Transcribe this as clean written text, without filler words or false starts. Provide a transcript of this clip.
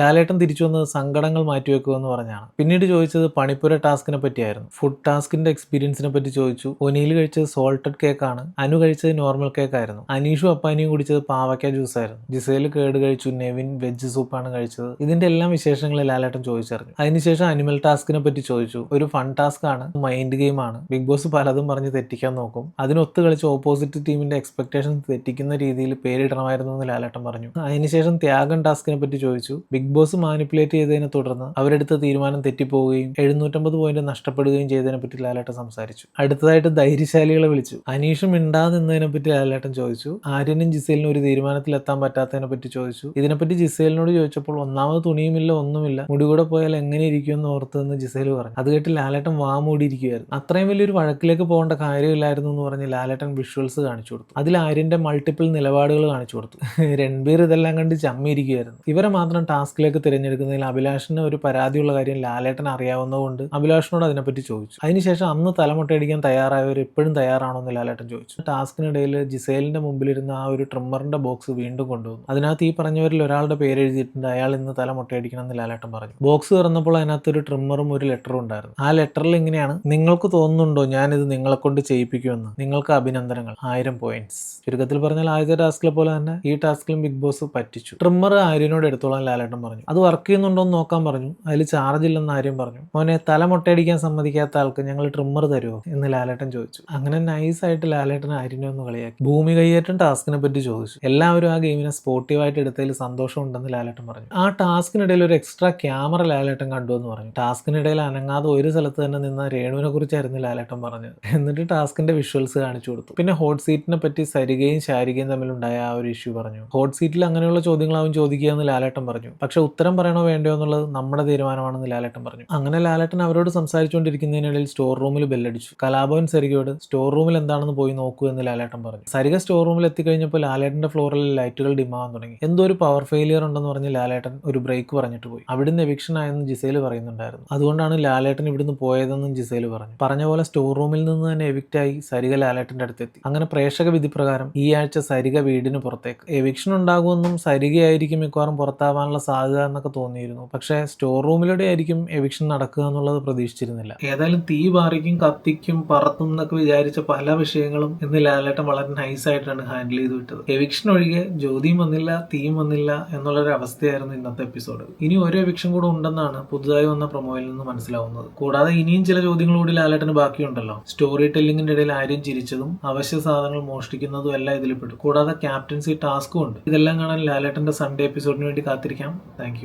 ലാലേട്ടൻ തിരിച്ചു വന്നത് സങ്കടങ്ങൾ മാറ്റിവെക്കുമെന്ന് പറഞ്ഞാണ്. പിന്നീട് ചോദിച്ചത് പണിപ്പുര ടാസ്കിനെ പറ്റിയായിരുന്നു. ഫുഡ് ടാസ്കിന്റെ എക്സ്പീരിയൻസിനെ പറ്റി ചോദിച്ചു. ഒനിയിൽ കഴിച്ചത് സോൾട്ടഡ് കേക്കാണ്, അനു കഴിച്ചത് നോർമൽ കേക്ക് ആയിരുന്നു. അനീഷും അപ്പാനിയും കുടിച്ചത് പാവയ്ക്ക ജ്യൂസ് ആയിരുന്നു. ജിസേൽ കേട് കഴിച്ചു, നെവിൻ വെജ് സൂപ്പാണ് കഴിച്ചത്. ഇതിന്റെ എല്ലാം വിശേഷങ്ങൾ ലാലേട്ടൻ ചോദിച്ചറിഞ്ഞു. അതിനുശേഷം അനിമൽ ടാസ്കിനെ പറ്റി ചോദിച്ചു. ഒരു ഫൺ ടാസ്ക് ആണ്, മൈൻഡ് ഗെയിം ആണ്. ബിഗ് ബോസ് പലതും പറഞ്ഞ് തെറ്റിക്കാൻ നോക്കും. അതിനൊത്ത് കളിച്ച് ഓപ്പോസിറ്റ് ടീമിന്റെ എക്സ്പെക്ടേഷൻസ് തെറ്റിക്കുന്ന രീതിയിൽ പേരിടണമായിരുന്നു എന്ന് ലാലേട്ടൻ പറഞ്ഞു. അതിനുശേഷം ത്യാഗം ടാസ്കിനെ പറ്റി ചോദിച്ചു. ബിഗ് ബോസ് മാനിപ്പുലേറ്റ് ചെയ്തതിനെ തുടർന്ന് അവരെടുത്ത തീരുമാനം തെറ്റിപ്പോവുകയും 750 പോയിന്റ് നഷ്ടപ്പെടുകയും ചെയ്തതിനെ പറ്റി ലാലേട്ടൻ സംസാരിച്ചു. അടുത്തതായിട്ട് ധൈര്യശാലികളെ വിളിച്ചു. അനീഷും മിണ്ടാതെ നിന്നതിനെ പറ്റി ലാലേട്ടൻ ചോദിച്ചു. ആര്യനും ജിസേലിനും ഒരു തീരുമാനത്തിലെത്താൻ പറ്റാത്തതിനെ പറ്റി ചോദിച്ചു. ഇതിനെപ്പറ്റി ജിസേലിനോട് ചോദിച്ചപ്പോൾ ഒന്നാമത് തുണിയുമില്ല, ഒന്നുമില്ല, മുടി കൂടെ പോയാൽ എങ്ങനെ ഇരിക്കുമെന്ന് ഓർത്തെന്ന് ജിസേൽ പറഞ്ഞു. അത് കേട്ട് ലാലേട്ടൻ മൂടിയിരിക്കുകയായിരുന്നു. അത്രയും വലിയൊരു വഴക്കിലേക്ക് പോകേണ്ട കാര്യമില്ലായിരുന്നു എന്ന് പറഞ്ഞ് ലാലേട്ടൻ വിഷ്വൽസ് കാണിച്ചു കൊടുത്തു. അതിൽ ആര്യന്റെ മൾട്ടിപ്പിൾ നിലപാടുകൾ കാണിച്ചു കൊടുത്തു. രൺബീർ ഇതെല്ലാം കണ്ട് ചമ്മിയിരിക്കുകയായിരുന്നു. ഇവരെ മാത്രം ടാസ്കിലേക്ക് തിരഞ്ഞെടുക്കുന്നതിൽ അഭിലാഷിന് ഒരു പരാതിയുള്ള കാര്യം ലാലേട്ടൻ അറിയാവുന്നതുകൊണ്ട് അഭിലാഷിനോട് അതിനെപ്പറ്റി ചോദിച്ചു. അതിനുശേഷം അന്ന് തലമുട്ടയടിക്കാൻ തയ്യാറായവർ ഇപ്പോഴും തയ്യാറാണോ എന്ന് ലാലേട്ടൻ ചോദിച്ചു. ടാസ്കിനിടയിൽ ജിസേലിന്റെ മുമ്പിലിരുന്ന ആ ഒരു ട്രിമ്മറിന്റെ ബോക്സ് വീണ്ടും കൊണ്ടുവന്നു. അതിനകത്ത് ഈ പറഞ്ഞവരിൽ ഒരാളുടെ പേര് എഴുതിയിട്ടുണ്ട്. അയാൾ ഇന്ന് തലമുട്ടയടിക്കണം എന്ന് ലാലേട്ടൻ പറഞ്ഞു. ബോക്സ് തുറന്നപ്പോൾ അതിനകത്ത് ഒരു ട്രിമ്മറും ഒരു ലെറ്ററും ഉണ്ടായിരുന്നു. ആ ലെറ്ററിൽ ഇങ്ങനെയാണ്: നിങ്ങൾക്ക് തോന്നുന്നുണ്ടോ ഞാനിത് നിങ്ങളെ കൊണ്ട് ചെയ്യിപ്പിക്കുമെന്ന്? നിങ്ങൾക്ക് അഭിനന്ദനങ്ങൾ, 1000 പോയിന്റ്സ്. ചുരുക്കത്തിൽ പറഞ്ഞാൽ ആദ്യത്തെ ടാസ്കിലെ പോലെ തന്നെ ഈ ടാസ്കിലും ബിഗ് ബോസ് പറ്റിച്ചു. ട്രിമ്മർ ആര്യനോട് എടുത്തോളാൻ ലാലേട്ടൻ പറഞ്ഞു. അത് വർക്ക് ചെയ്യുന്നുണ്ടോ എന്ന് നോക്കാൻ പറഞ്ഞു. അതിൽ ചാർജ് ഇല്ലെന്ന് ആര്യം പറഞ്ഞു. മോനെ, തലമുട്ടയടിക്കാൻ സമ്മതിക്കാത്ത ആൾക്ക് ഞങ്ങൾ ട്രിമ്മർ തരുമോ എന്ന് ലാലേട്ടൻ ചോദിച്ചു. അങ്ങനെ നൈസായിട്ട് ലാലേട്ടൻ ആര്യനെ ഒന്ന് കളിയാക്കി. ഭൂമി കയ്യേറ്റം ടാസ്കിനെ പറ്റി ചോദിച്ചു. എല്ലാവരും ആ ഗെയിമിനെ സ്പോർട്ടീവായിട്ട് എടുത്തതിൽ സന്തോഷമുണ്ടെന്ന് ലാലേട്ടൻ പറഞ്ഞു. ആ ടാസ്കിനിടയിൽ ഒരു എക്സ്ട്രാ ക്യാമറ ലാലേട്ടൻ കണ്ടു എന്ന് പറഞ്ഞു. ടാസ്കിനിടയിൽ അനങ്ങാതെ ഒരു സ്ഥലത്ത് തന്നെ നിന്ന രേണുവിനെ കുറിച്ചായിരുന്നു ലാലേട്ടൻ പറഞ്ഞത്. എന്നിട്ട് ടാസ്കിന്റെ വിഷ്വൽസ് കാണിച്ചു കൊടുത്തു. പിന്നെ ഹോട്ട് സീറ്റിനെ പറ്റി സരികയും ശാരികയും തമ്മിലുണ്ടായ ആ ഒരു ഇഷ്യൂ പറഞ്ഞു. ഹോട്ട് സീറ്റിൽ അങ്ങനെയുള്ള ചോദ്യങ്ങളാവും ചോദിക്കുക എന്ന് ലാലേട്ടൻ പറഞ്ഞു. പക്ഷെ ഉത്തരം പറയണോ വേണ്ടയോ എന്നുള്ളത് നമ്മുടെ തീരുമാനമാണെന്ന് ലാലേട്ടൻ പറഞ്ഞു. അങ്ങനെ ലാലേട്ടൻ അവരോട് സംസാരിച്ചുകൊണ്ടിരിക്കുന്നതിനിടയിൽ സ്റ്റോർ റൂമിൽ ബെല്ലടിച്ചു. കലാഭവൻ സരികയോട് സ്റ്റോർ റൂമിൽ എന്താണെന്ന് പോയി നോക്കൂ എന്ന് ലാലേട്ടൻ പറഞ്ഞു. സരിക സ്റ്റോർ റൂമിൽ എത്തിക്കഴിഞ്ഞപ്പോൾ ലാലേട്ടന്റെ ഫ്ലോറിൽ ലൈറ്റുകൾ ഡിമാവാൻ തുടങ്ങി. എന്തോ ഒരു പവർ ഫെയിലിയർ ഉണ്ടെന്ന് പറഞ്ഞ് ലാലേട്ടൻ ഒരു ബ്രേക്ക് പറഞ്ഞിട്ട് പോയി. അവിടുന്ന് എവിക്ഷൻ ആയെന്ന് ജിസേൽ പറയുന്നുണ്ടായിരുന്നു. അതുകൊണ്ടാണ് ലാലേട്ടൻ ഇവിടുന്ന് പോയതെന്നും ജിസേൽ പറഞ്ഞു. പറഞ്ഞ പോലെ സ്റ്റോർ റൂമിൽ നിന്ന് തന്നെ എവിക്റ്റായി സരിക ലാലേട്ടന്റെ അടുത്തെത്തി. അങ്ങനെ പ്രേക്ഷക വിധി പ്രകാരം ഈ ആഴ്ച സരിക വീടിന് പുറത്തേക്ക്. എവിക്ഷൻ ഉണ്ടാകുമെന്നും സരികയായിരിക്കും മിക്കവാറും പുറത്താവാനുള്ള സാധ്യത എന്നൊക്കെ തോന്നിയിരുന്നു. പക്ഷേ സ്റ്റോർ റൂമിലൂടെ ആയിരിക്കും എവിക്ഷൻ നടക്കുക എന്നുള്ളത് പ്രതീക്ഷിച്ചിരുന്നില്ല. ഏതായാലും തീ പാറിക്കും, കത്തിക്കും, പറത്തും എന്നൊക്കെ വിചാരിച്ച പല വിഷയങ്ങളും ഇന്ന് ലാലേട്ടൻ വളരെ നൈസായിട്ടാണ് ഹാൻഡിൽ ചെയ്ത് വിട്ടത്. എവിക്ഷൻ ഒഴികെ ജ്യോതിയും വന്നില്ല, തീയും വന്നില്ല എന്നുള്ളൊരു അവസ്ഥയായിരുന്നു ഇന്നത്തെ എപ്പിസോഡ്. ഇനി ഒരു എവിക്ഷൻ കൂടെ ഉണ്ടെന്നാണ് പുതുതായി വന്ന പ്രൊമോയിൽ നിന്ന് മനസ്സിലാവുന്നത്. കൂടാതെ ഇനിയും ചില ചോദ്യങ്ങൾ കൂടി ലാലേട്ടന് ബാക്കിയുണ്ടല്ലോ. സ്റ്റോറി ടെല്ലിങ്ങിന്റെ ഇടയിൽ ആര്യം ചിരിച്ചതും അവശ്യ സാധനങ്ങൾ മോഷ്ടിക്കുന്നതും എല്ലാം ഇതിൽ പെടും. കൂടാതെ ക്യാപ്റ്റൻസി ടാസ്കും ഉണ്ട്. ഇതെല്ലാം കാണാൻ ലാലേട്ടന്റെ സൺഡേ എപ്പിസോഡിന് വേണ്ടി കാത്തിരിക്കാം. താങ്ക്